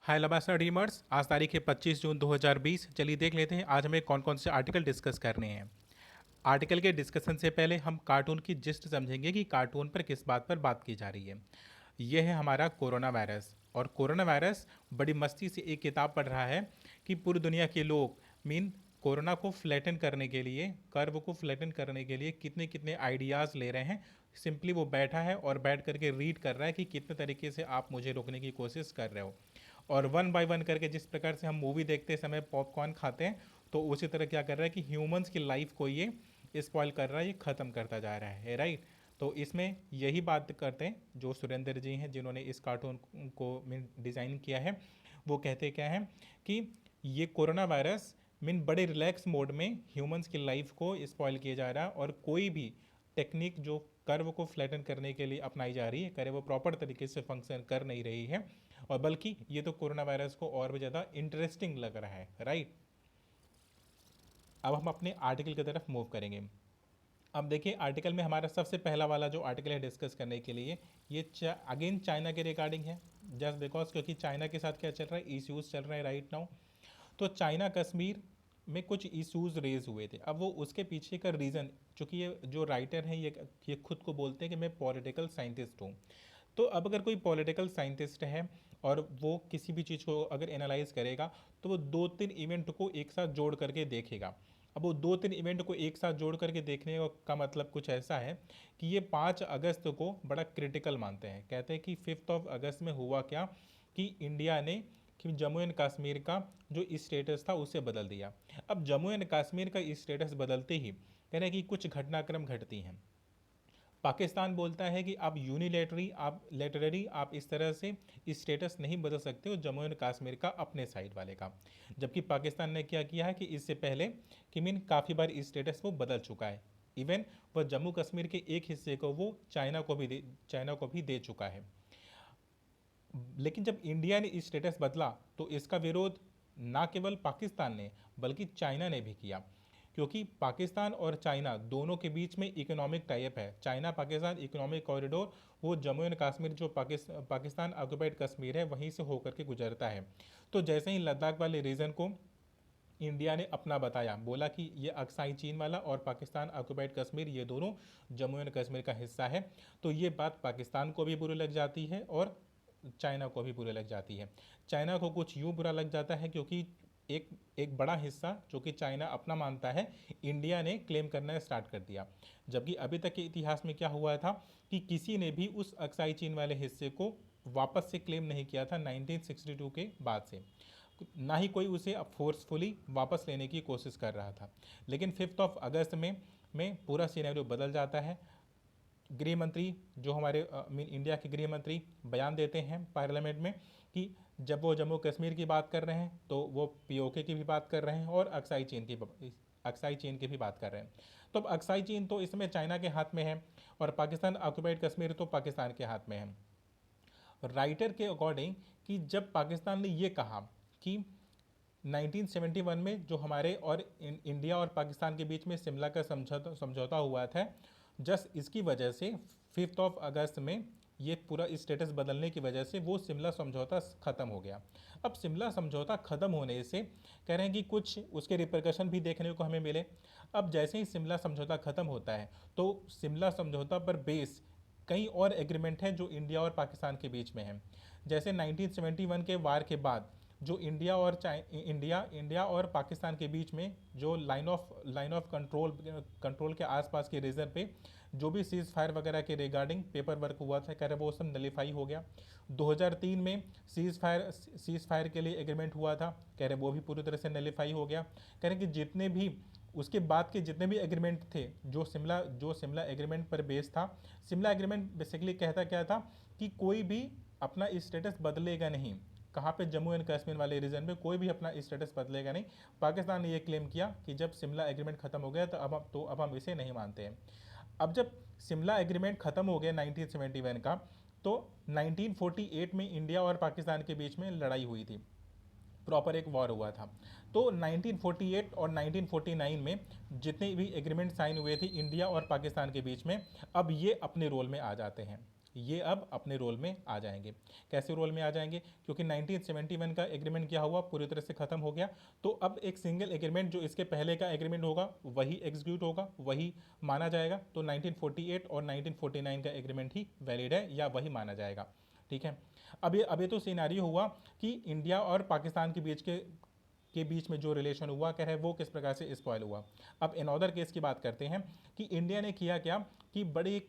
हाय Lavasa dreamers, आज तारीख है 25 जून 2020। चलिए देख लेते हैं आज हमें कौन कौन से आर्टिकल डिस्कस करने हैं। आर्टिकल के डिस्कशन से पहले हम कार्टून की जिस्ट समझेंगे कि कार्टून पर किस बात पर बात की जा रही है। यह है हमारा कोरोना वायरस, और कोरोना वायरस बड़ी मस्ती से एक किताब पढ़ रहा है कि पूरी दुनिया के लोग मीन कोरोना को फ्लैटन करने के लिए, कर्व को फ्लैटन करने के लिए कितने कितने आइडियाज़ ले रहे हैं। सिंपली वो बैठा है और बैठ करके रीड कर रहा है कि कितने तरीके से आप मुझे रोकने की कोशिश कर रहे हो। और वन बाय वन करके जिस प्रकार से हम मूवी देखते समय पॉपकॉर्न खाते हैं, तो उसी तरह क्या कर रहा है कि ह्यूमंस की लाइफ को ये स्पॉइल कर रहा है, ये ख़त्म करता जा रहा है, राइट। तो इसमें यही बात करते हैं जो सुरेंद्र जी हैं जिन्होंने इस कार्टून को डिज़ाइन किया है। वो कहते क्या हैं कि ये कोरोना वायरस बड़े रिलैक्स मोड में ह्यूमंस की लाइफ को स्पॉइल किया जा रहा है, और कोई भी टेक्निक जो कर्व को फ्लैटन करने के लिए अपनाई जा रही है, करे वो प्रॉपर तरीके से फंक्शन कर नहीं रही है, और बल्कि ये तो कोरोना वायरस को और भी ज़्यादा इंटरेस्टिंग लग रहा है, राइट। अब हम अपने आर्टिकल की तरफ मूव करेंगे। अब देखिए आर्टिकल में हमारा सबसे पहला वाला जो आर्टिकल है डिस्कस करने के लिए, ये अगेन चाइना के रिगार्डिंग है। जस्ट बिकॉज क्योंकि चाइना के साथ क्या चल रहा है, इश्यूज़ चल रहे हैं राइट नाउ। तो चाइना कश्मीर में कुछ इश्यूज़ रेज हुए थे। अब वो उसके पीछे का रीज़न, चूँकि ये जो राइटर हैं ये खुद को बोलते हैं कि मैं पॉलिटिकल साइंटिस्ट हूँ। तो अब अगर कोई पॉलिटिकल साइंटिस्ट है और वो किसी भी चीज़ को अगर एनालाइज करेगा, तो वो दो तीन इवेंट को एक साथ जोड़ करके देखेगा। अब वो दो तीन इवेंट को एक साथ जोड़ करके देखने का मतलब कुछ ऐसा है कि ये 5 अगस्त को बड़ा क्रिटिकल मानते हैं। कहते हैं कि 5 अगस्त में हुआ क्या कि इंडिया ने कि जम्मू एंड कश्मीर का जो स्टेटस था उसे बदल दिया। अब जम्मू एंड कश्मीर का स्टेटस बदलते ही कह रहे हैं कि कुछ घटनाक्रम घटती हैं। पाकिस्तान बोलता है कि आप यूनिलेटरी, आप लेटररी, आप इस तरह से स्टेटस नहीं बदल सकते हो जम्मू एंड कश्मीर का अपने साइड वाले का। जबकि पाकिस्तान ने क्या किया है कि इससे पहले कि काफ़ी बार स्टेटस वो बदल चुका है। इवन वह जम्मू कश्मीर के एक हिस्से को वो चाइना को भी दे चुका है। लेकिन जब इंडिया ने स्टेटस बदला तो इसका विरोध ना केवल पाकिस्तान ने बल्कि चाइना ने भी किया, क्योंकि पाकिस्तान और चाइना दोनों के बीच में इकोनॉमिक टाइप है। चाइना पाकिस्तान इकोनॉमिक कॉरिडोर वो जम्मू एंड कश्मीर जो पाकिस्तान ऑक्युपाइड कश्मीर है वहीं से होकर के गुजरता है। तो जैसे ही लद्दाख वाले रीजन को इंडिया ने अपना बताया, बोला कि ये अक्साई चीन वाला और पाकिस्तान ऑक्युपाइड कश्मीर ये दोनों जम्मू एंड कश्मीर का हिस्सा है, तो ये बात पाकिस्तान को भी बुरी लग जाती है और चाइना को भी बुरी लग जाती है। चाइना को कुछ यूँ बुरा लग जाता है क्योंकि एक एक बड़ा हिस्सा जो कि चाइना अपना मानता है, इंडिया ने क्लेम करना स्टार्ट कर दिया। जबकि अभी तक के इतिहास में क्या हुआ था कि किसी ने भी उस अक्साई चीन वाले हिस्से को वापस से क्लेम नहीं किया था 1962 के बाद से। ना ही कोई उसे फोर्सफुली वापस लेने की कोशिश कर रहा था। लेकिन 5 अगस्त में पूरा सिनेरियो बदल जाता है। गृह मंत्री जो हमारे इंडिया के गृह मंत्री बयान देते हैं पार्लियामेंट में कि जब वो जम्मू कश्मीर की बात कर रहे हैं तो वो पीओके की भी बात कर रहे हैं और अक्साई चीन की भी बात कर रहे हैं। तो अब अक्साई चीन तो इसमें चाइना के हाथ में है और पाकिस्तान ऑक्युपाइड कश्मीर तो पाकिस्तान के हाथ में है। राइटर के अकॉर्डिंग कि जब पाकिस्तान ने ये कहा कि 1971 में जो हमारे और इंडिया और पाकिस्तान के बीच में शिमला का समझौता हुआ था, जस्ट इसकी वजह से 5 अगस्त में ये पूरा स्टेटस बदलने की वजह से वो शिमला समझौता ख़त्म हो गया। अब शिमला समझौता ख़त्म होने से कह रहे हैं कि कुछ उसके रिperकशन भी देखने को हमें मिले। अब जैसे ही शिमला समझौता ख़त्म होता है तो शिमला समझौता पर बेस कई और एग्रीमेंट हैं जो इंडिया और पाकिस्तान के बीच में हैं। जैसे 1971 के वार के बाद जो इंडिया और पाकिस्तान के बीच में जो लाइन ऑफ कंट्रोल के आसपास के रीजन पे जो भी सीज़ फायर वगैरह के रिगार्डिंग पेपर वर्क हुआ था, कह रहे वो सब नलीफाई हो गया। 2003 में सीज़ फायर के लिए एग्रीमेंट हुआ था, कह रहे वो भी पूरी तरह से नलीफाई हो गया। कह रहे कि जितने भी उसके बाद के जितने भी एग्रीमेंट थे जो शिमला एग्रीमेंट पर बेस था, शिमला एग्रीमेंट बेसिकली कहता क्या था कि कोई भी अपना स्टेटस बदलेगा नहीं। कहाँ पे, जम्मू एंड कश्मीर वाले रीजन में कोई भी अपना स्टेटस बदलेगा नहीं। पाकिस्तान ने ये क्लेम किया कि जब शिमला एग्रीमेंट खत्म हो गया तो अब हम इसे नहीं मानते हैं। अब जब शिमला एग्रीमेंट खत्म हो गया 1971 का, तो 1948 में इंडिया और पाकिस्तान के बीच में लड़ाई हुई थी, प्रॉपर एक वॉर हुआ था। तो 1948 और 1949 में जितने भी एग्रीमेंट साइन हुए थे इंडिया और पाकिस्तान के बीच में, अब ये अपने रोल में आ जाते हैं। ये अब अपने रोल में आ जाएंगे। कैसे रोल में आ जाएंगे? क्योंकि 1971 का एग्रीमेंट क्या हुआ, पूरी तरह से ख़त्म हो गया। तो अब एक सिंगल एग्रीमेंट जो इसके पहले का एग्रीमेंट होगा वही एग्जीक्यूट होगा, वही माना जाएगा। तो 1948 और 1949 का एग्रीमेंट ही वैलिड है या वही माना जाएगा। ठीक है। अब ये तो सिनारियो हुआ कि इंडिया और पाकिस्तान के बीच में जो रिलेशन हुआ कह रहे हैं वो किस प्रकार से स्पॉयल हुआ। अब अनदर केस की बात करते हैं कि इंडिया ने किया क्या कि बड़ी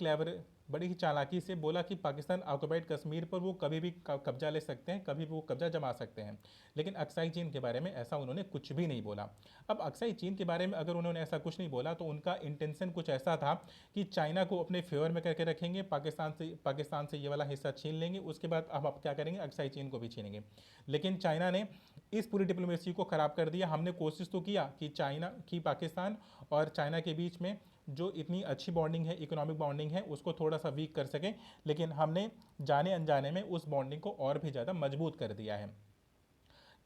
ही चालाकी से बोला कि पाकिस्तान ऑक्युपाइड कश्मीर पर वो कभी भी कब्जा ले सकते हैं, कभी भी वो कब्जा जमा सकते हैं। लेकिन अक्साई चीन के बारे में ऐसा उन्होंने कुछ भी नहीं बोला। अब अक्साई चीन के बारे में अगर उन्होंने ऐसा कुछ नहीं बोला तो उनका इंटेंशन कुछ ऐसा था कि चाइना को अपने फेवर में करके रखेंगे, पाकिस्तान से ये वाला हिस्सा छीन लेंगे, उसके बाद अब आप क्या करेंगे, अक्साई चीन को भी छीनेंगे। लेकिन चाइना ने इस पूरी डिप्लोमेसी को ख़राब कर दिया। हमने कोशिश तो किया कि पाकिस्तान और चाइना के बीच में जो इतनी अच्छी बॉन्डिंग है, इकोनॉमिक बॉन्डिंग है, उसको थोड़ा सा वीक कर सकें, लेकिन हमने जाने अनजाने में उस बॉन्डिंग को और भी ज़्यादा मजबूत कर दिया है।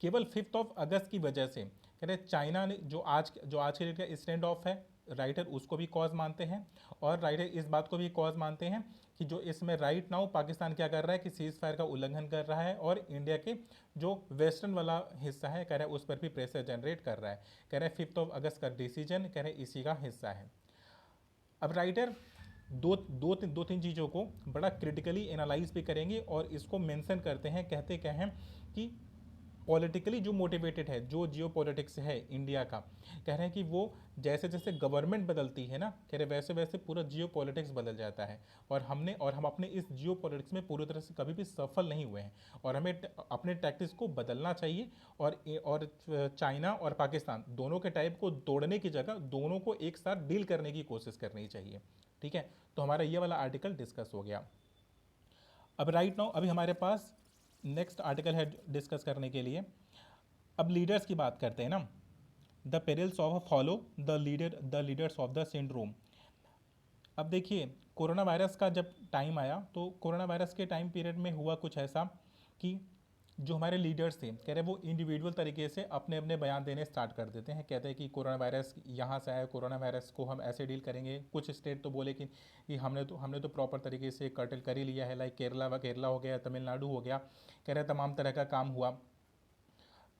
केवल 5 अगस्त की वजह से कह रहे चाइना ने जो आज के डेट का स्टैंड ऑफ है, राइटर उसको भी कॉज मानते हैं और राइटर इस बात को भी कॉज मानते हैं कि जो इसमें राइट नाउ पाकिस्तान क्या कर रहा है कि सीज फायर का उल्लंघन कर रहा है और इंडिया के जो वेस्टर्न वाला हिस्सा है कह रहे हैं उस पर भी प्रेशर जनरेट कर रहा है। कह रहे 5 अगस्त का डिसीजन कह रहे इसी का हिस्सा है। अब राइटर दो तीन चीज़ों को बड़ा क्रिटिकली एनालाइज भी करेंगे और इसको मेंशन करते हैं, कहते क्या हैं कि पॉलिटिकली जो मोटिवेटेड है, जो जियो पॉलिटिक्स है इंडिया का, कह रहे हैं कि वो जैसे जैसे गवर्नमेंट बदलती है ना, कह रहे वैसे वैसे पूरा जियो पॉलिटिक्स बदल जाता है। और हम अपने इस जियो पॉलिटिक्स में पूरी तरह से कभी भी सफल नहीं हुए हैं और हमें अपने टैक्टिक्स को बदलना चाहिए। और चाइना और पाकिस्तान दोनों के टाइप को तोड़ने की जगह दोनों को एक साथ डील करने की कोशिश करनी चाहिए। ठीक है। तो हमारा ये वाला आर्टिकल डिस्कस हो गया। अब राइट नाउ अभी हमारे पास नेक्स्ट आर्टिकल है डिस्कस करने के लिए। अब लीडर्स की बात करते हैं ना। The perils of follow the leaders of the syndrome. अब देखिए, कोरोना वायरस का जब टाइम आया तो कोरोना वायरस के टाइम पीरियड में हुआ कुछ ऐसा कि जो हमारे लीडर्स थे कह रहे वो इंडिविजुअल तरीके से अपने अपने बयान देने स्टार्ट कर देते हैं। कहते हैं कि कोरोना वायरस यहाँ से आया, कोरोना वायरस को हम ऐसे डील करेंगे। कुछ स्टेट तो बोले कि हमने तो प्रॉपर तरीके से कर्टल कर ही लिया है, लाइक केरला हो गया, तमिलनाडु हो गया, कह रहे तमाम तरह का काम हुआ।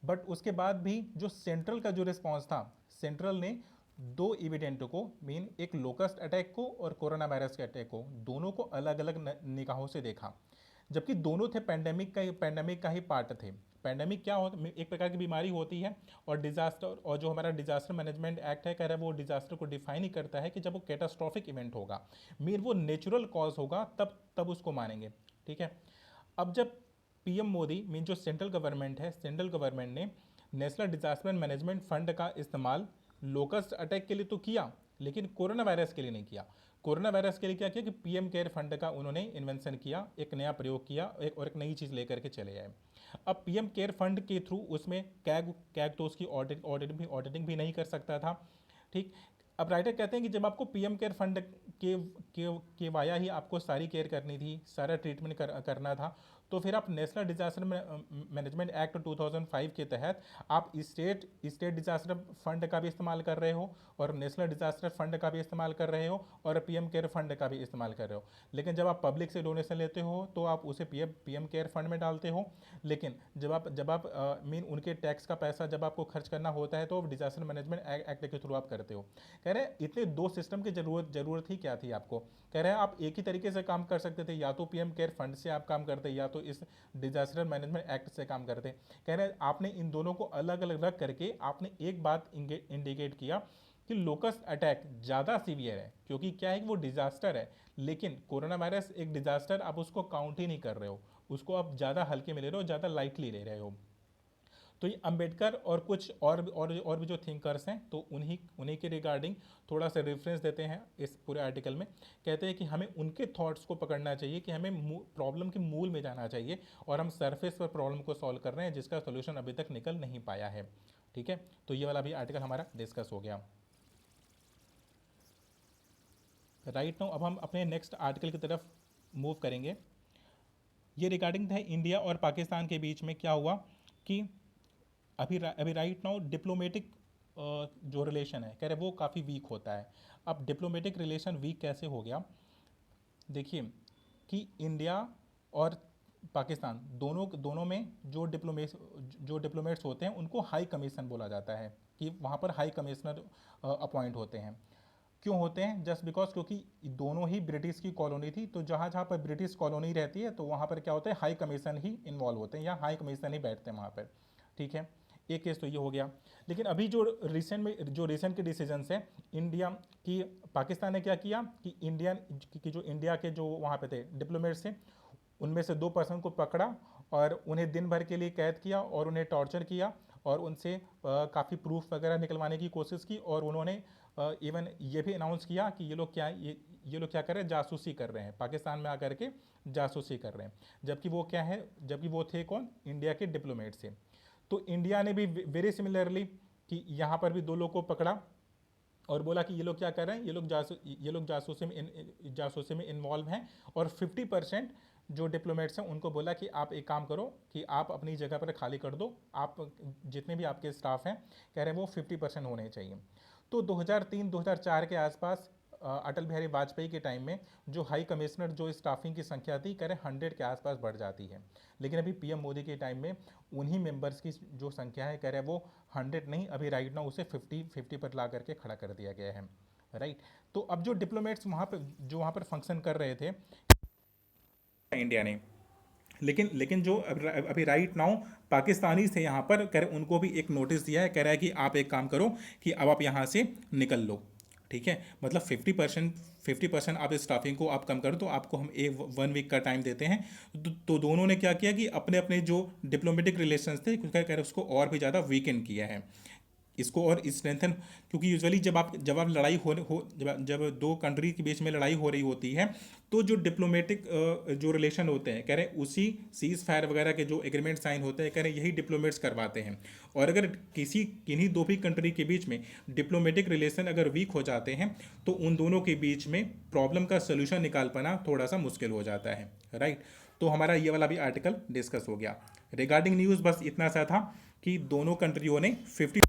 बट उसके बाद भी जो सेंट्रल का जो रिस्पॉन्स था, सेंट्रल ने दो इवेंटों को, मीन एक लोकस्ट अटैक को और कोरोना वायरस के अटैक को, दोनों को अलग अलग निगाहों से देखा। जबकि दोनों थे पैंडेमिक का ही पार्ट थे। पैंडेमिक क्या होता, एक प्रकार की बीमारी होती है और डिजास्टर, और जो हमारा डिजास्टर मैनेजमेंट एक्ट है कह रहा है वो डिजास्टर को डिफाइन ही करता है कि जब वो कैटास्ट्रॉफिक इवेंट होगा, मीन वो नेचुरल कॉज होगा, तब उसको मानेंगे। ठीक है। अब जब पीएम मोदी मीन जो सेंट्रल गवर्नमेंट है, सेंट्रल गवर्नमेंट ने नेशनल डिजास्टर मैनेजमेंट फंड का इस्तेमाल लोकस्ट अटैक के लिए तो किया लेकिन कोरोना वायरस के लिए नहीं किया। कोरोना वायरस के लिए क्या किया कि पीएम केयर फंड का उन्होंने इन्वेंशन किया, एक नया प्रयोग किया, एक नई चीज़ लेकर के चले आए। अब पीएम केयर फंड के थ्रू उसमें कैग तो उसकी ऑडिटिंग भी नहीं कर सकता था। ठीक। अब राइटर कहते हैं कि जब आपको पीएम केयर फंड के वाया ही आपको सारी केयर करनी थी, सारा ट्रीटमेंट करना था, तो फिर आप नेशनल डिजास्टर मैनेजमेंट एक्ट 2005 के तहत आप स्टेट डिजास्टर फंड का भी इस्तेमाल कर रहे हो और नेशनल डिजास्टर फंड का भी इस्तेमाल कर रहे हो और पीएम केयर फंड का भी इस्तेमाल कर रहे हो। लेकिन जब आप पब्लिक से डोनेशन लेते हो तो आप उसे पीएम केयर फंड में डालते हो। लेकिन जब आप मीन उनके टैक्स का पैसा जब आपको खर्च करना होता है तो डिजास्टर मैनेजमेंट एक्ट के थ्रू आप करते हो। कह रहे हैं इतने दो सिस्टम की जरूरत ही क्या थी आपको। कह रहे हैं आप एक ही तरीके से काम कर सकते थे, या तो पीएम केयर फंड से आप काम करते या तो इस डिजास्टर मैनेजमेंट एक्ट से काम करते। कह रहे हैं आपने इन दोनों को अलग अलग रख करके आपने एक बात इंडिकेट किया कि लोकस्ट अटैक ज़्यादा सीवियर है, क्योंकि क्या है कि वो डिजास्टर है। लेकिन कोरोना वायरस एक डिजास्टर, आप उसको काउंट ही नहीं कर रहे हो, उसको आप ज़्यादा हल्के में ले रहे हो, ज़्यादा लाइटली ले रहे हो। तो ये अंबेडकर और कुछ और भी जो थिंकर्स हैं तो उन्हीं उन्हीं के रिगार्डिंग थोड़ा सा रेफरेंस देते हैं इस पूरे आर्टिकल में। कहते हैं कि हमें उनके थॉट्स को पकड़ना चाहिए, कि हमें प्रॉब्लम के मूल में जाना चाहिए और हम सरफेस पर प्रॉब्लम को सॉल्व कर रहे हैं जिसका सोल्यूशन अभी तक निकल नहीं पाया है। ठीक है। तो ये वाला भी आर्टिकल हमारा डिस्कस हो गया। राइट नाउ अब हम अपने नेक्स्ट आर्टिकल की तरफ मूव करेंगे। ये रिगार्डिंग था इंडिया और पाकिस्तान के बीच में क्या हुआ कि अभी राइट नाउ डिप्लोमेटिक जो रिलेशन है कह रहे वो काफ़ी वीक होता है। अब डिप्लोमेटिक रिलेशन वीक कैसे हो गया, देखिए कि इंडिया और पाकिस्तान दोनों दोनों में जो डिप्लोमेट्स होते हैं उनको हाई कमीशन बोला जाता है, कि वहाँ पर हाई कमिश्नर अपॉइंट होते हैं। क्यों होते हैं? जस्ट बिकॉज क्योंकि दोनों ही ब्रिटिश की कॉलोनी थी, तो जहाँ जहाँ पर ब्रिटिश कॉलोनी रहती है तो वहाँ पर क्या होता है, हाई कमीशन ही इन्वॉल्व होते हैं या हाई कमीशन ही बैठते हैं वहाँ पर। ठीक है, एक केस तो ये हो गया। लेकिन अभी जो रिसेंट के डिसीजंस हैं इंडिया की, पाकिस्तान ने क्या किया कि जो इंडिया के जो वहाँ पे थे डिप्लोमेट्स थे, उनमें से 2 पर्सन को पकड़ा और उन्हें दिन भर के लिए कैद किया और उन्हें टॉर्चर किया और उनसे काफ़ी प्रूफ वगैरह निकलवाने की कोशिश की, और उन्होंने इवन ये भी अनाउंस किया कि ये लोग क्या कर रहे हैं, जासूसी कर रहे हैं, पाकिस्तान में आकर के जासूसी कर रहे हैं। जबकि वो क्या है, जबकि वो थे कौन, इंडिया के डिप्लोमेट से। तो इंडिया ने भी वेरी सिमिलरली कि यहाँ पर भी 2 लोग को पकड़ा और बोला कि ये लोग क्या कर रहे हैं, ये लोग जासूसी में इन्वॉल्व हैं, और 50% जो डिप्लोमेट्स हैं उनको बोला कि आप एक काम करो कि आप अपनी जगह पर खाली कर दो, आप जितने भी आपके स्टाफ हैं कह रहे हैं वो 50% होने चाहिए। तो 2003-2004 के आसपास अटल बिहारी वाजपेयी के टाइम में जो हाई कमिश्नर जो स्टाफिंग की संख्या थी कह रहे 100 के आसपास बढ़ जाती है। लेकिन अभी पीएम मोदी के टाइम में उन्हीं मेंबर्स की जो संख्या है कह रहे वो 100 नहीं, अभी राइट नाउ उसे 50 पर ला करके खड़ा कर दिया गया है। राइट, तो अब जो डिप्लोमेट्स वहाँ पर फंक्शन कर रहे थे इंडिया ने, लेकिन जो अभी राइट नाउ पाकिस्तानी थे यहाँ पर, कह रहे उनको भी एक नोटिस दिया है, कह रहा है कि आप एक काम करो कि अब आप यहाँ से निकल लो। ठीक है, मतलब 50% आप स्टाफिंग को आप कम करो तो आपको हम 1 वीक का टाइम देते हैं। तो दोनों ने क्या किया कि अपने अपने जो डिप्लोमेटिक रिलेशंस थे कह रहे उसको और भी ज़्यादा वीकेंड किया है, इसको और स्ट्रेंथन। क्योंकि यूजुअली जब आप लड़ाई हो जब 2 कंट्री के बीच में लड़ाई हो रही होती है तो जो डिप्लोमेटिक जो रिलेशन होते हैं कह रहे उसी सीज फायर वगैरह के जो एग्रीमेंट साइन होते हैं कह रहे यही डिप्लोमेट्स करवाते हैं। और अगर किन्हीं 2 भी कंट्री के बीच में डिप्लोमेटिक रिलेशन अगर वीक हो जाते हैं तो उन दोनों के बीच में प्रॉब्लम का सोल्यूशन निकाल पाना थोड़ा सा मुश्किल हो जाता है। राइट, तो हमारा ये वाला भी आर्टिकल डिस्कस हो गया। रिगार्डिंग न्यूज़ बस इतना सा था कि दोनों कंट्रियों ने 50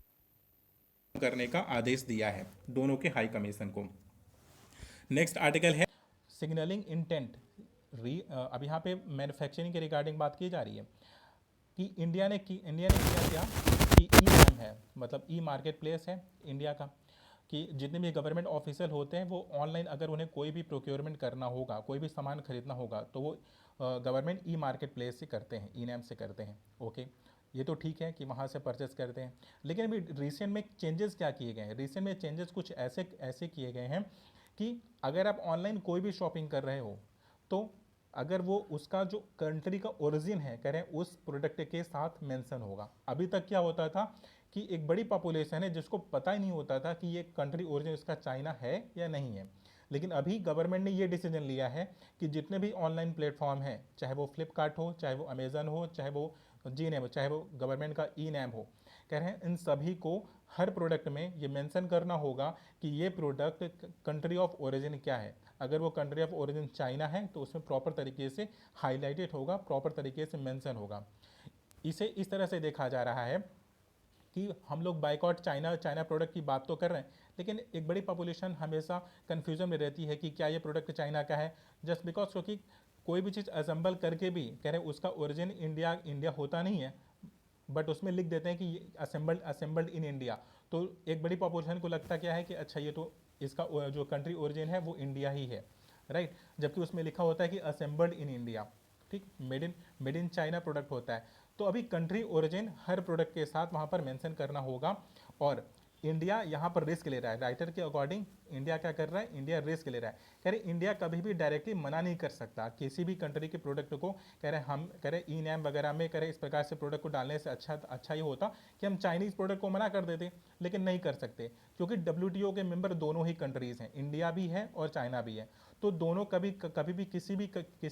करने का आदेश दिया है दोनों के हाई कमीशन को। नेक्स्ट आर्टिकल है सिग्नलिंग इंटेंट। अब यहाँ पे मैन्युफैक्चरिंग के रिगार्डिंग बात की जा रही है कि इंडिया ने किया क्या कि ई नाम है, मतलब ई मार्केट प्लेस है इंडिया का, कि जितने भी गवर्नमेंट ऑफिसर होते हैं वो ऑनलाइन अगर उन्हें कोई भी प्रोक्योरमेंट करना होगा, कोई भी सामान खरीदना होगा तो वो गवर्नमेंट ई मार्केट प्लेस से करते हैं, ई नाम से करते हैं। ओके, ये तो ठीक है कि वहाँ से परचेस करते हैं। लेकिन अभी रिसेंट में चेंजेस क्या किए गए हैं, रिसेंट में चेंजेस कुछ ऐसे ऐसे किए गए हैं कि अगर आप ऑनलाइन कोई भी शॉपिंग कर रहे हो तो अगर वो उसका जो कंट्री का ओरिजिन है कह रहे हैं उस प्रोडक्ट के साथ मेंशन होगा। अभी तक क्या होता था कि एक बड़ी पॉपुलेशन है जिसको पता ही नहीं होता था कि ये कंट्री ओरिजिन इसका चाइना है या नहीं है। लेकिन अभी गवर्नमेंट ने ये डिसीजन लिया है कि जितने भी ऑनलाइन प्लेटफॉर्म हैं, चाहे वो फ्लिपकार्ट हो, चाहे वो अमेजन हो, चाहे वो जी नेम हो, चाहे वो गवर्नमेंट का ई नेम हो, कह रहे हैं इन सभी को हर प्रोडक्ट में ये मेंशन करना होगा कि ये प्रोडक्ट कंट्री ऑफ ओरिजिन क्या है। अगर वो कंट्री ऑफ ओरिजिन चाइना है तो उसमें प्रॉपर तरीके से हाईलाइटेड होगा, प्रॉपर तरीके से मेंशन होगा। इसे इस तरह से देखा जा रहा है कि हम लोग बाइकआउट चाइना प्रोडक्ट की बात तो कर रहे हैं, लेकिन एक बड़ी पॉपुलेशन हमेशा कन्फ्यूजन में रहती है कि क्या ये प्रोडक्ट चाइना का है, जस्ट बिकॉज क्योंकि कोई भी चीज़ असेंबल करके भी कह रहे हैं उसका ओरिजिन इंडिया होता नहीं है, बट उसमें लिख देते हैं कि असेंबल्ड इन इंडिया। तो एक बड़ी पॉपुलेशन को लगता क्या है कि अच्छा ये तो इसका जो कंट्री ओरिजिन है वो इंडिया ही है। राइट, जबकि उसमें लिखा होता है कि असेंबल्ड इन इंडिया। ठीक, मेड इन चाइना प्रोडक्ट होता है। तो अभी कंट्री ओरिजिन हर प्रोडक्ट के साथ वहाँ पर मेंशन करना होगा। और इंडिया यहाँ पर रिस्क ले रहा है, राइटर के अकॉर्डिंग इंडिया क्या कर रहा है, इंडिया रिस्क ले रहा है। कह रहे इंडिया कभी भी डायरेक्टली मना नहीं कर सकता किसी भी कंट्री के प्रोडक्ट को। कह रहे ई नैम वगैरह में कह रहे इस प्रकार से प्रोडक्ट को डालने से अच्छा ये होता कि हम चाइनीज़ प्रोडक्ट को मना कर देते, लेकिन नहीं कर सकते क्योंकि WTO के मेंबर दोनों ही कंट्रीज़ हैं, इंडिया भी है और चाइना भी है। तो दोनों कभी भी किसी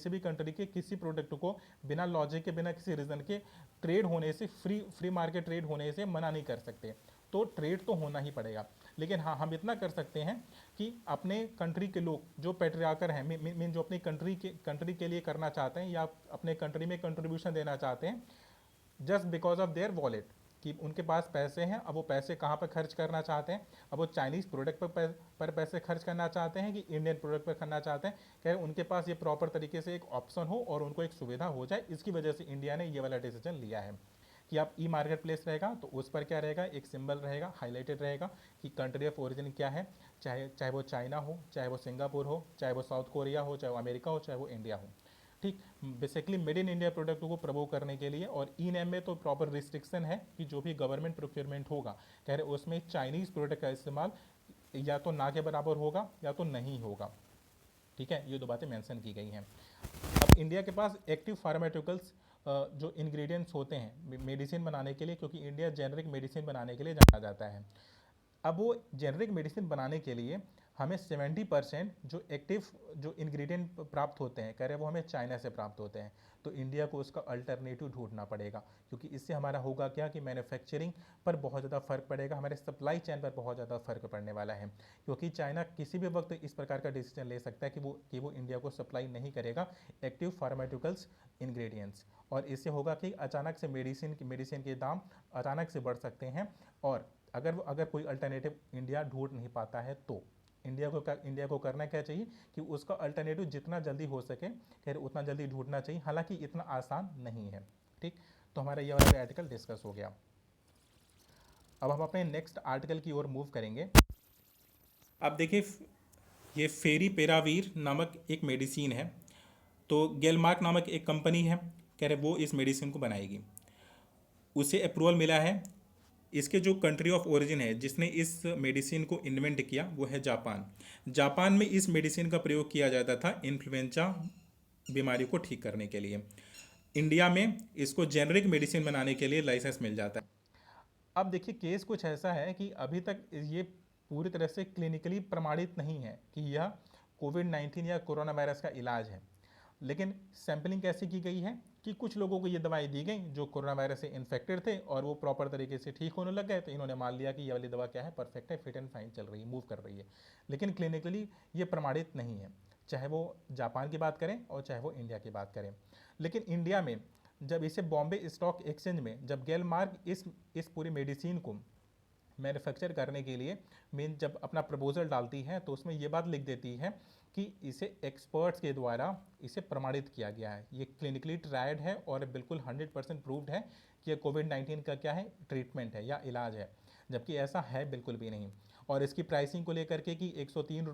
भी कंट्री के किसी प्रोडक्ट को बिना लॉजिक के, बिना किसी रीज़न के ट्रेड होने से, फ्री मार्केट ट्रेड होने से मना नहीं कर सकते। तो ट्रेड तो होना ही पड़ेगा। लेकिन हाँ, हम इतना कर सकते हैं कि अपने कंट्री के लोग जो पेट्रियार्कर हैं, मीन जो अपनी कंट्री के लिए करना चाहते हैं या अपने कंट्री में कंट्रीब्यूशन देना चाहते हैं, just because of their wallet, कि उनके पास पैसे हैं, अब वो पैसे कहाँ पर खर्च करना चाहते हैं। अब वो चाइनीज़ प्रोडक्ट पर पैसे खर्च करना चाहते हैं कि इंडियन प्रोडक्ट पर करना चाहते हैं, क्या उनके पास ये प्रॉपर तरीके से एक ऑप्शन हो और उनको एक सुविधा हो जाए। इसकी वजह से इंडिया ने ये वाला डिसीजन लिया है कि आप ई मार्केट प्लेस रहेगा तो उस पर क्या रहेगा, एक सिंबल रहेगा, हाईलाइटेड रहेगा कि कंट्री ऑफ ओरिजिन क्या है, चाहे चाहे वो चाइना हो, चाहे वो सिंगापुर हो, चाहे वो साउथ कोरिया हो, चाहे वो अमेरिका हो, चाहे वो इंडिया हो। ठीक, basically made in India product को प्रमोट करने के लिए। और ई नैम में तो प्रॉपर रिस्ट्रिक्शन है कि जो भी गवर्नमेंट प्रोक्योरमेंट होगा, कह रहे उसमें चाइनीज़ प्रोडक्ट का इस्तेमाल या तो ना के बराबर होगा या तो नहीं होगा। ठीक है, ये दो बातें मेंशन की गई हैं। अब इंडिया के पास एक्टिव फार्मास्यूटिकल्स जो इंग्रेडिएंट्स होते हैं मेडिसिन बनाने के लिए, क्योंकि इंडिया जेनरिक मेडिसिन बनाने के लिए जाना जाता है। अब वो जेनरिक मेडिसिन बनाने के लिए हमें 70% जो एक्टिव जो इंग्रेडिएंट प्राप्त होते हैं, कह रहे हैं वो हमें चाइना से प्राप्त होते हैं। तो इंडिया को उसका अल्टरनेटिव ढूंढना पड़ेगा, क्योंकि इससे हमारा होगा क्या कि मैन्युफैक्चरिंग पर बहुत ज़्यादा फर्क पड़ेगा, हमारे सप्लाई चेन पर बहुत ज़्यादा फर्क पड़ने वाला है। क्योंकि चाइना किसी भी वक्त इस प्रकार का डिसीजन ले सकता है कि वो इंडिया को सप्लाई नहीं करेगा एक्टिव फार्मास्यूटिकल्स इंग्रेडिएंट्स। और इससे होगा कि अचानक से मेडिसिन के दाम अचानक से बढ़ सकते हैं। और अगर कोई अल्टरनेटिव इंडिया ढूंढ नहीं पाता है तो इंडिया को करना क्या चाहिए कि उसका अल्टरनेटिव जितना जल्दी हो सके खैर उतना जल्दी ढूंढना चाहिए, हालांकि इतना आसान नहीं है। ठीक, तो हमारा ये वाला आर्टिकल डिस्कस हो गया। अब हम अपने नेक्स्ट आर्टिकल की ओर मूव करेंगे। अब देखिए, ये फेरी पेरावीर नामक एक मेडिसिन है। तो गेलमार्क नामक एक कंपनी है, कह रहे वो इस मेडिसिन को बनाएगी। उसे अप्रूवल मिला है। इसके जो कंट्री ऑफ ओरिजिन है जिसने इस मेडिसिन को इन्वेंट किया वो है जापान। जापान में इस मेडिसिन का प्रयोग किया जाता था इन्फ्लुएंजा बीमारी को ठीक करने के लिए। इंडिया में इसको जेनरिक मेडिसिन बनाने के लिए लाइसेंस मिल जाता है। अब देखिए, केस कुछ ऐसा है कि अभी तक ये पूरी तरह से क्लिनिकली प्रमाणित नहीं है कि यह कोविड-19 या कोरोना वायरस का इलाज है। लेकिन सैंपलिंग कैसे की गई है कि कुछ लोगों को ये दवाई दी गई जो कोरोना वायरस से इन्फेक्टेड थे और वो प्रॉपर तरीके से ठीक होने लग गए, तो इन्होंने मान लिया कि ये वाली दवा क्या है, परफेक्ट है, फिट एंड फाइन चल रही है, मूव कर रही है। लेकिन क्लिनिकली ये प्रमाणित नहीं है, चाहे वो जापान की बात करें और चाहे वो इंडिया की बात करें। लेकिन इंडिया में जब इसे बॉम्बे स्टॉक एक्सचेंज में जब गेलमार्क इस पूरी मेडिसिन को मैन्युफैक्चर करने के लिए मेन जब अपना प्रपोजल डालती है तो उसमें ये बात लिख देती है कि इसे एक्सपर्ट्स के द्वारा इसे प्रमाणित किया गया है, ये क्लिनिकली ट्रायड है और बिल्कुल 100% प्रूव्ड है कि ये कोविड-19 का क्या है, ट्रीटमेंट है या इलाज है। जबकि ऐसा है बिल्कुल भी नहीं। और इसकी प्राइसिंग को लेकर के कि 103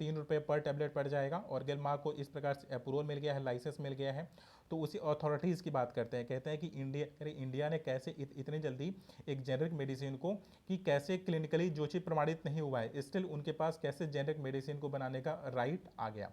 रुपये पर टैबलेट पड़ जाएगा और गेलमार्क को इस प्रकार से अप्रूवल मिल गया है, लाइसेंस मिल गया है। तो उसी अथॉरिटीज़ की बात करते हैं, कहते हैं कि इंडिया ने कैसे इतनी जल्दी एक जेनरिक मेडिसिन को, कि कैसे क्लिनिकली जो चीज़ प्रमाणित नहीं हुआ है स्टिल उनके पास कैसे जेनरिक मेडिसिन को बनाने का राइट आ गया।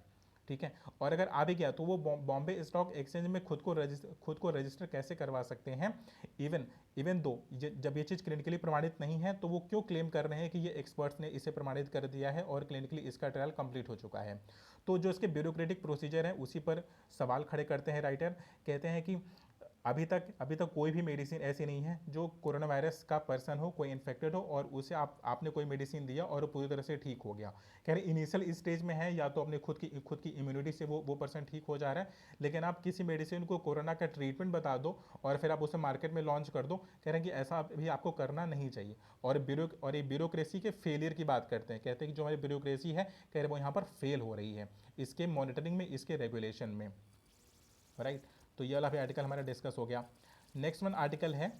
ठीक है, और अगर आ भी गया तो वो बॉम्बे स्टॉक एक्सचेंज में खुद को रजिस्टर कैसे करवा सकते हैं। इवन इवन दो जब ये चीज़ क्लिनिकली प्रमाणित नहीं है तो वो क्यों क्लेम कर रहे हैं कि ये एक्सपर्ट्स ने इसे प्रमाणित कर दिया है और क्लिनिकली इसका ट्रायल कंप्लीट हो चुका है। तो जो इसके ब्यूरोक्रेटिक प्रोसीजर है उसी पर सवाल खड़े करते हैं राइटर। कहते हैं कि अभी तक कोई भी मेडिसिन ऐसी नहीं है जो कोरोना वायरस का पर्सन हो, कोई इन्फेक्टेड हो और उसे आपने कोई मेडिसिन दिया और वो पूरी तरह से ठीक हो गया। कह रहे इनिशियल स्टेज में है, या तो अपने खुद की इम्यूनिटी से वो पर्सन ठीक हो जा रहा है। लेकिन आप किसी मेडिसिन को कोरोना का ट्रीटमेंट बता दो और फिर आप उसे मार्केट में लॉन्च कर दो, कह रहे हैं कि ऐसा भी आपको करना नहीं चाहिए। और ये ब्यूरोक्रेसी के फेलियर की बात करते हैं, कहते हैं कि जो हमारी ब्यूरोक्रेसी है, कह रहे वो यहाँ पर फेल हो रही है इसके मॉनिटरिंग में, इसके रेगुलेशन में। राइट, तो ये वाला भी आर्टिकल हमारा डिस्कस हो गया। नेक्स्ट वन आर्टिकल है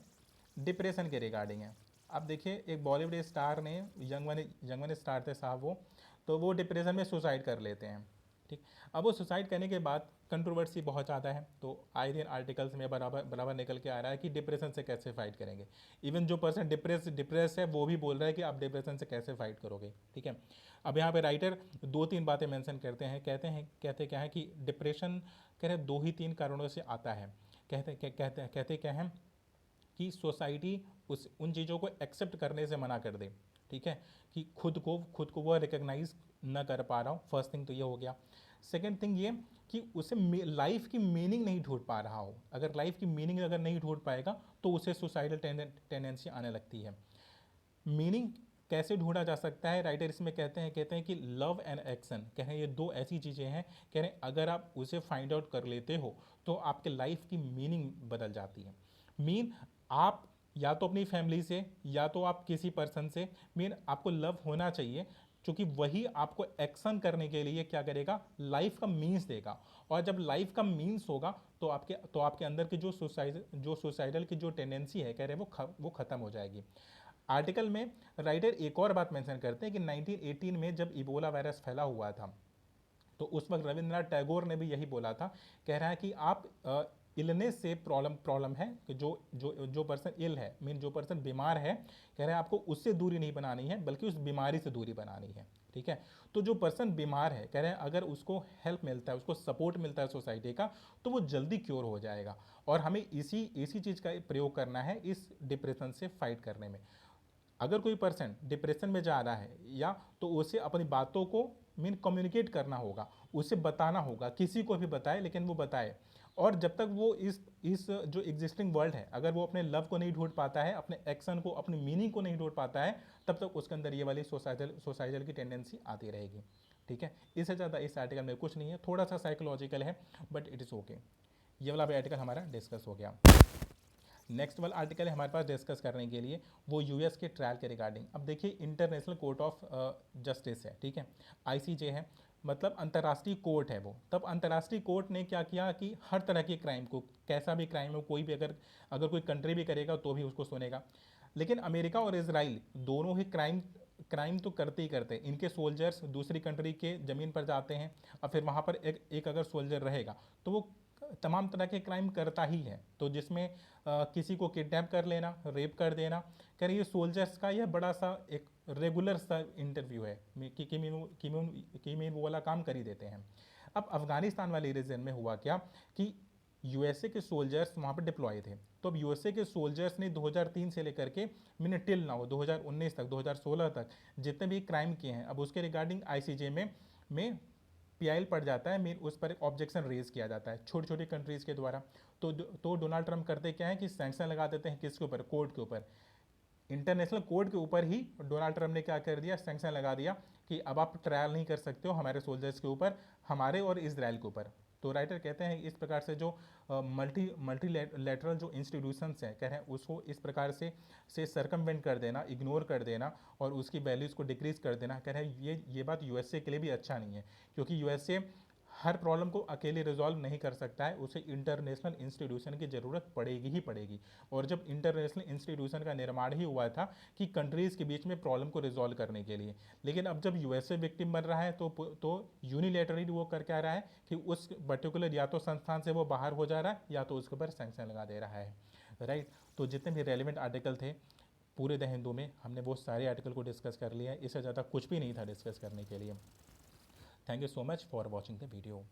डिप्रेशन के रिगार्डिंग है। अब देखिए, एक बॉलीवुड स्टार ने यंग वन स्टार थे साहब वो, तो वो डिप्रेशन में सुसाइड कर लेते हैं। ठीक, अब वो सुसाइड करने के बाद कंट्रोवर्सी बहुत ज़्यादा है, तो आए दिन आर्टिकल्स में बराबर बराबर निकल के आ रहा है कि डिप्रेशन से कैसे फाइट करेंगे। इवन जो पर्सन डिप्रेस है वो भी बोल रहा है कि आप डिप्रेशन से कैसे फाइट करोगे। ठीक है, अब यहाँ पे राइटर दो तीन बातें मेंशन करते हैं, कहते क्या है कि डिप्रेशन कह रहे दो ही तीन कारणों से आता है। कहते क्या है कि सोसाइटी उन चीज़ों को एक्सेप्ट करने से मना कर दे। ठीक है, कि खुद को वह रिकग्नाइज न कर पा रहा हूँ, फर्स्ट थिंग तो ये हो गया। सेकेंड थिंग ये कि उसे लाइफ की मीनिंग नहीं ढूंढ पा रहा हो। अगर लाइफ की मीनिंग अगर नहीं ढूंढ पाएगा तो उसे सुसाइडल टेंडेंसी आने लगती है। मीनिंग कैसे ढूंढा जा सकता है, राइटर इसमें कहते हैं कि लव एंड एक्शन, कह रहे हैं ये दो ऐसी चीज़ें हैं, कह रहे हैं अगर आप उसे फाइंड आउट कर लेते हो तो आपके लाइफ की मीनिंग बदल जाती है। मीन आप या तो अपनी फैमिली से या तो आप किसी पर्सन से, मीन आपको लव होना चाहिए, क्योंकि वही आपको एक्शन करने के लिए क्या करेगा, लाइफ का मीन्स देगा। और जब लाइफ का मीन्स होगा तो आपके अंदर की जो सुसाइडल की जो टेंडेंसी है, कह रहे हैं वो खत्म हो जाएगी। आर्टिकल में राइटर एक और बात मेंशन करते हैं कि 1918 में जब इबोला वायरस फैला हुआ था, तो उस वक्त रविंद्रनाथ टैगोर ने भी यही बोला था। कह रहा है कि आप इलनेस से प्रॉब्लम प्रॉब्लम है कि जो पर्सन इल है, मीन जो पर्सन बीमार है, कह रहे हैं आपको उससे दूरी नहीं बनानी है बल्कि उस बीमारी से दूरी बनानी है। ठीक है, तो जो पर्सन बीमार है, कह रहे हैं अगर उसको हेल्प मिलता है, उसको सपोर्ट मिलता है सोसाइटी का, तो वो जल्दी क्योर हो जाएगा। और हमें इसी चीज़ का प्रयोग करना है इस डिप्रेशन से फाइट करने में। अगर कोई पर्सन डिप्रेशन में जा रहा है, या तो उसे अपनी बातों को मीन कम्युनिकेट करना होगा, उसे बताना होगा, किसी को भी बताए लेकिन वो बताए। और जब तक वो इस जो एग्जिस्टिंग वर्ल्ड है, अगर वो अपने लव को नहीं ढूंढ पाता है, अपने एक्शन को, अपनी मीनिंग को नहीं ढूंढ पाता है, तब तक उसके अंदर ये वाली सोसाइटल की टेंडेंसी आती रहेगी। ठीक है, इससे ज़्यादा इस आर्टिकल में कुछ नहीं है, थोड़ा सा साइकोलॉजिकल है, बट इट इज़ ओके। ये वाला भी आर्टिकल हमारा डिस्कस हो गया। नेक्स्ट वाला आर्टिकल है हमारे पास डिस्कस करने के लिए, वो यूएस के ट्रायल के रिगार्डिंग। अब देखिए, इंटरनेशनल कोर्ट ऑफ जस्टिस है, ठीक है, आईसीजे है, मतलब अंतर्राष्ट्रीय कोर्ट है वो। तब अंतर्राष्ट्रीय कोर्ट ने क्या किया कि हर तरह के क्राइम को, कैसा भी क्राइम हो, कोई भी अगर अगर कोई कंट्री भी करेगा तो भी उसको सुनेगा। लेकिन अमेरिका और इसराइल दोनों ही क्राइम तो करते ही करते हैं। इनके सोल्जर्स दूसरी कंट्री के ज़मीन पर जाते हैं, और फिर वहाँ पर एक अगर सोल्जर रहेगा तो वो तमाम तरह के क्राइम करता ही है। तो जिसमें किसी को किडनैप कर लेना, रेप कर देना, कह रही ये सोल्जर्स का यह बड़ा सा एक रेगुलर सा इंटरव्यू है कि मैं वो वाला काम कर ही देते हैं। अब अफगानिस्तान वाले रीजन में हुआ क्या कि यूएसए के सोल्जर्स वहाँ पर डिप्लॉय थे। तो अब यूएसए के सोल्जर्स ने 2003 से लेकर के मैंने टिल नाउ 2019 तक, 2016 तक जितने भी क्राइम किए हैं, अब उसके रिगार्डिंग आईसीजे में पीआईएल पड़ जाता है, मीन उस पर एक ऑब्जेक्शन रेज किया जाता है छोटी छोटी कंट्रीज़ के द्वारा। तो डोनाल्ड ट्रंप करते क्या है कि सैंक्शन लगा देते हैं, किसके ऊपर, कोर्ट के ऊपर, इंटरनेशनल कोर्ट के ऊपर ही। डोनाल्ड ट्रंप ने क्या कर दिया, सैंक्शन लगा दिया कि अब आप ट्रायल नहीं कर सकते हो हमारे सोल्जर्स के ऊपर, हमारे और इसराइल के ऊपर। तो राइटर कहते हैं इस प्रकार से जो मल्टी लेटरल जो इंस्टीट्यूशंस हैं, कह रहे हैं उसको इस प्रकार से सरकमवेंट कर देना, इग्नोर कर देना, और उसकी वैल्यूज़ को डिक्रीज कर देना, कह रहे हैं ये बात यूएसए के लिए भी अच्छा नहीं है। क्योंकि यूएसए हर प्रॉब्लम को अकेले रिजॉल्व नहीं कर सकता है, उसे इंटरनेशनल इंस्टीट्यूशन की ज़रूरत पड़ेगी ही पड़ेगी। और जब इंटरनेशनल इंस्टीट्यूशन का निर्माण ही हुआ था कि कंट्रीज़ के बीच में प्रॉब्लम को रिजॉल्व करने के लिए, लेकिन अब जब यूएसए विक्टिम बन रहा है तो यूनिलेटरली वो कर क्या रहा है कि उस पर्टिकुलर या तो संस्थान से वो बाहर हो जा रहा है, या तो उसके ऊपर सैंक्शन लगा दे रहा है। राइट, तो जितने भी रेलिवेंट आर्टिकल थे पूरे द हिंदू में, हमने वो सारे आर्टिकल को डिस्कस कर लिया है, इससे ज़्यादा कुछ भी नहीं था डिस्कस करने के लिए। Thank you so much for watching the video.